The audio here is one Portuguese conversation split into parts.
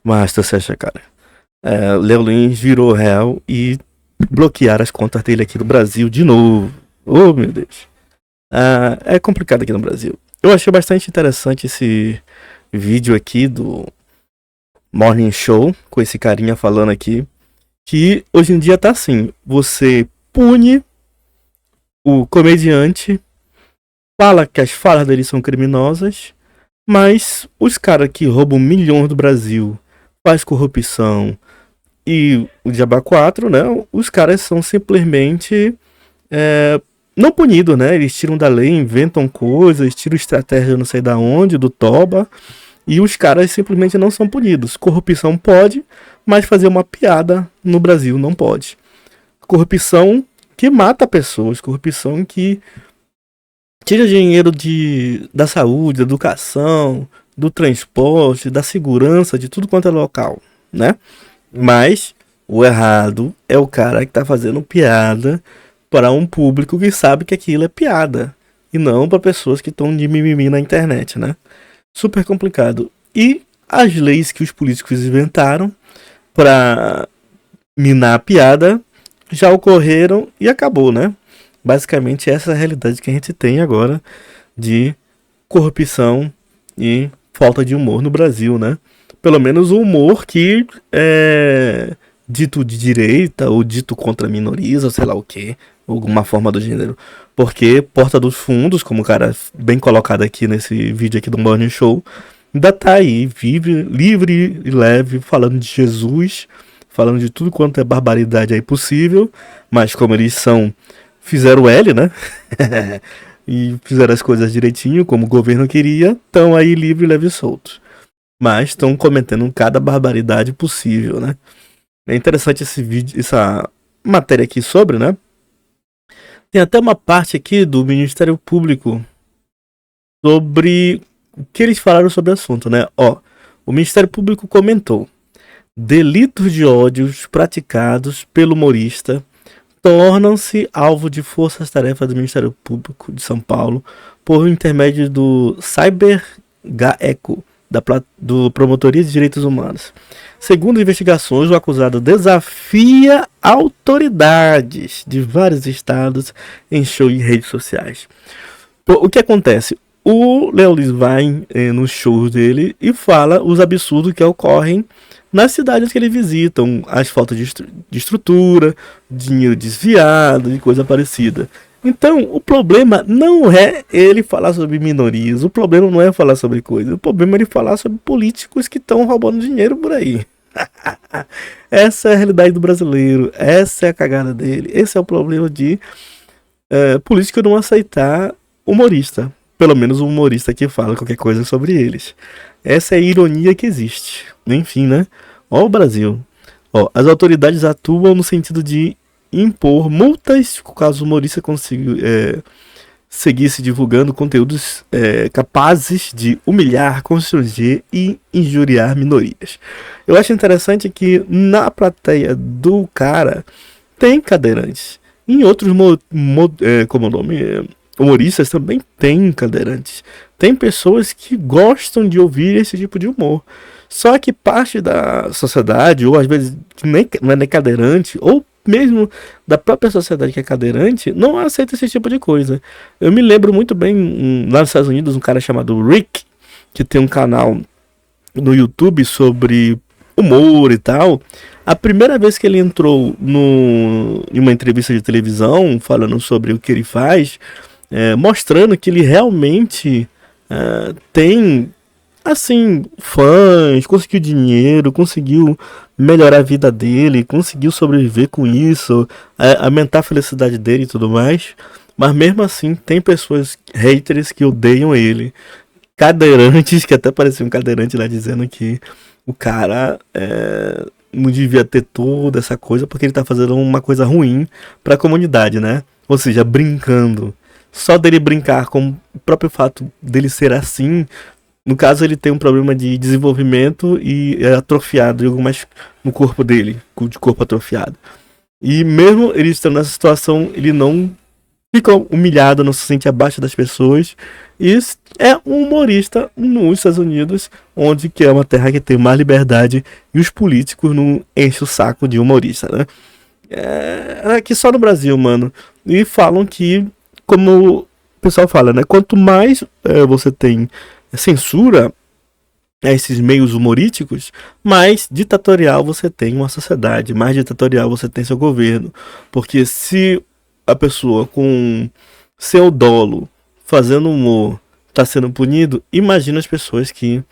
Mas você acha, cara? Léo Lins virou réu e bloquearam as contas dele aqui no Brasil de novo. Oh, meu Deus. É complicado aqui no Brasil. Eu achei bastante interessante esse vídeo aqui do Morning Show, com esse carinha falando aqui, que hoje em dia tá assim, você pune o comediante, fala que as falas dele são criminosas, mas os caras que roubam milhões do Brasil, faz corrupção e o Diaba 4, né? Os caras são simplesmente não punidos, né? Eles tiram da lei, inventam coisas, tiram estratégia não sei da onde, do toba, e os caras simplesmente não são punidos. Corrupção pode, mas fazer uma piada no Brasil não pode. Corrupção que mata pessoas, corrupção que tira dinheiro da saúde, da educação, do transporte, da segurança, de tudo quanto é local, né? Mas o errado é o cara que tá fazendo piada para um público que sabe que aquilo é piada, e não para pessoas que estão de mimimi na internet, né? Super complicado. E as leis que os políticos inventaram para minar a piada já ocorreram e acabou, né? Basicamente essa é a realidade que a gente tem agora de corrupção e falta de humor no Brasil, né? Pelo menos o humor que é dito de direita ou dito contra minorias ou sei lá o que, alguma forma do gênero. Porque Porta dos Fundos, como o cara bem colocado aqui nesse vídeo aqui do Morning Show, ainda tá aí, vive, livre e leve, falando de Jesus, falando de tudo quanto é barbaridade aí possível, mas como eles fizeram o L, né? E fizeram as coisas direitinho, como o governo queria, estão aí livre, leve e solto. Mas estão cometendo cada barbaridade possível, né? É interessante esse vídeo, essa matéria aqui sobre, né? Tem até uma parte aqui do Ministério Público sobre o que eles falaram sobre o assunto, né? Ó, o Ministério Público comentou: delitos de ódios praticados pelo humorista tornam-se alvo de forças-tarefas do Ministério Público de São Paulo por intermédio do CyberGAECO, do Promotoria de Direitos Humanos. Segundo investigações, o acusado desafia autoridades de vários estados em show e redes sociais. O que acontece? O Léo Lins vai nos shows dele e fala os absurdos que ocorrem nas cidades que ele visita, as faltas de estrutura, dinheiro desviado e coisa parecida. Então, o problema não é ele falar sobre minorias, o problema não é falar sobre coisas, o problema é ele falar sobre políticos que estão roubando dinheiro por aí. Essa é a realidade do brasileiro, essa é a cagada dele, esse é o problema de político não aceitar humorista, pelo menos um humorista que fala qualquer coisa sobre eles. Essa é a ironia que existe. Enfim, né? Ó o Brasil. Ó, as autoridades atuam no sentido de impor multas caso o humorista consiga seguir se divulgando conteúdos capazes de humilhar, constranger e injuriar minorias. Eu acho interessante que na plateia do cara tem cadeirantes. Em outros como o nome, humoristas também tem cadeirantes. Tem pessoas que gostam de ouvir esse tipo de humor. Só que parte da sociedade, ou às vezes não é nem cadeirante, ou mesmo da própria sociedade que é cadeirante, não aceita esse tipo de coisa. Eu me lembro muito bem, lá nos Estados Unidos, um cara chamado Rick, que tem um canal no YouTube sobre humor e tal. A primeira vez que ele entrou em uma entrevista de televisão, falando sobre o que ele faz, mostrando que ele realmente tem, assim, fãs, conseguiu dinheiro, conseguiu melhorar a vida dele, conseguiu sobreviver com isso, aumentar a felicidade dele e tudo mais. Mas mesmo assim, tem pessoas haters que odeiam ele. Cadeirantes, que até parecia um cadeirante lá dizendo que o cara não devia ter toda essa coisa porque ele tá fazendo uma coisa ruim pra comunidade, né? Ou seja, brincando. Só dele brincar com o próprio fato dele ser assim, no caso ele tem um problema de desenvolvimento e é atrofiado, algo mais no corpo dele, de corpo atrofiado. E mesmo ele estando nessa situação, ele não fica humilhado, não se sente abaixo das pessoas. E é um humorista nos Estados Unidos, onde que é uma terra que tem mais liberdade e os políticos não enchem o saco de humorista, né? É aqui só no Brasil, mano. E falam que, como o pessoal fala, né? Quanto mais você tem censura a esses meios humorísticos, mais ditatorial você tem uma sociedade, mais ditatorial você tem seu governo. Porque se a pessoa com seu dolo fazendo humor está sendo punido, imagina as pessoas que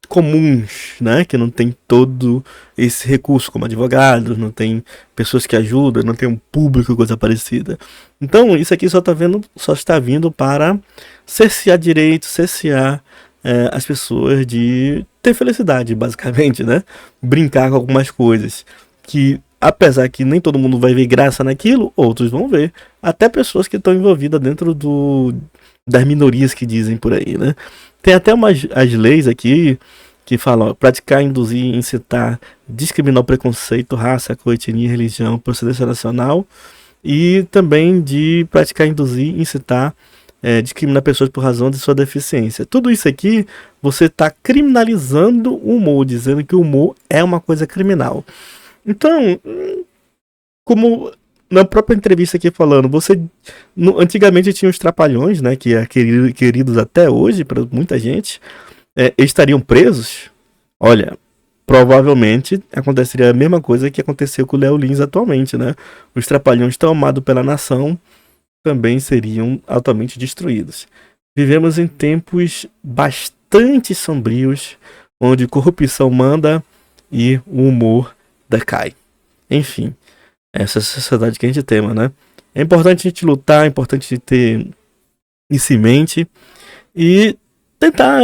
comuns, né, que não tem todo esse recurso como advogados, não tem pessoas que ajudam, não tem um público, coisa parecida. Então isso aqui só está vindo para cercear direitos, cercear as pessoas de ter felicidade, basicamente, né? Brincar com algumas coisas que, apesar que nem todo mundo vai ver graça naquilo, outros vão ver. Até pessoas que estão envolvidas dentro das minorias que dizem por aí, né? Tem até as leis aqui que falam: ó, praticar, induzir, incitar, discriminar o preconceito, raça, cor, etnia, religião, procedência nacional, e também de praticar, induzir, incitar, discriminar pessoas por razão de sua deficiência. Tudo isso aqui você está criminalizando o humor, dizendo que o humor é uma coisa criminal. Então, como na própria entrevista aqui falando, antigamente tinha os trapalhões, né, que é queridos até hoje para muita gente, estariam presos. Olha, provavelmente aconteceria a mesma coisa que aconteceu com o Léo Lins atualmente, né? Os trapalhões tão amados pela nação também seriam altamente destruídos. Vivemos em tempos bastante sombrios, onde corrupção manda e o humor decai. Enfim, essa é a sociedade que a gente tem, né? É importante a gente lutar, é importante a gente ter isso em mente e tentar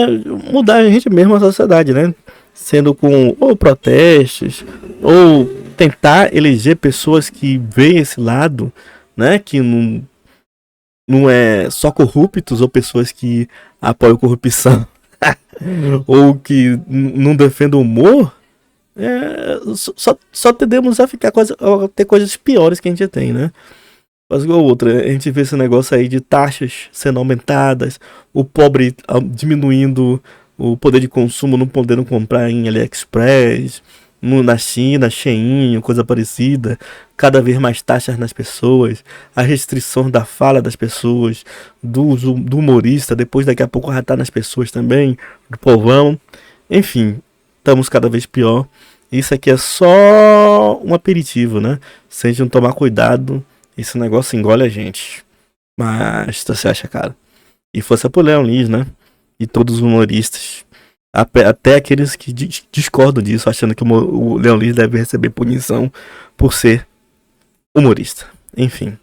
mudar a gente mesmo, a sociedade, né? Sendo com ou protestos, ou tentar eleger pessoas que veem esse lado, né? Que não é só corruptos ou pessoas que apoiam corrupção ou que não defendem o humor. Só tendemos a ter coisas piores que a gente tem, né? Mas igual outra, a gente vê esse negócio aí de taxas sendo aumentadas, o pobre diminuindo o poder de consumo, não podendo comprar em AliExpress, na China, Shein, coisa parecida, cada vez mais taxas nas pessoas, a restrição da fala das pessoas, do humorista, depois daqui a pouco já tá nas pessoas também, do povão, enfim, estamos cada vez pior. Isso aqui é só um aperitivo, né? Se a gente não tomar cuidado, esse negócio engole a gente. Mas você acha, cara? E força pro Léo Lins, né? E todos os humoristas. Até aqueles que discordam disso, achando que o Léo Lins deve receber punição por ser humorista. Enfim.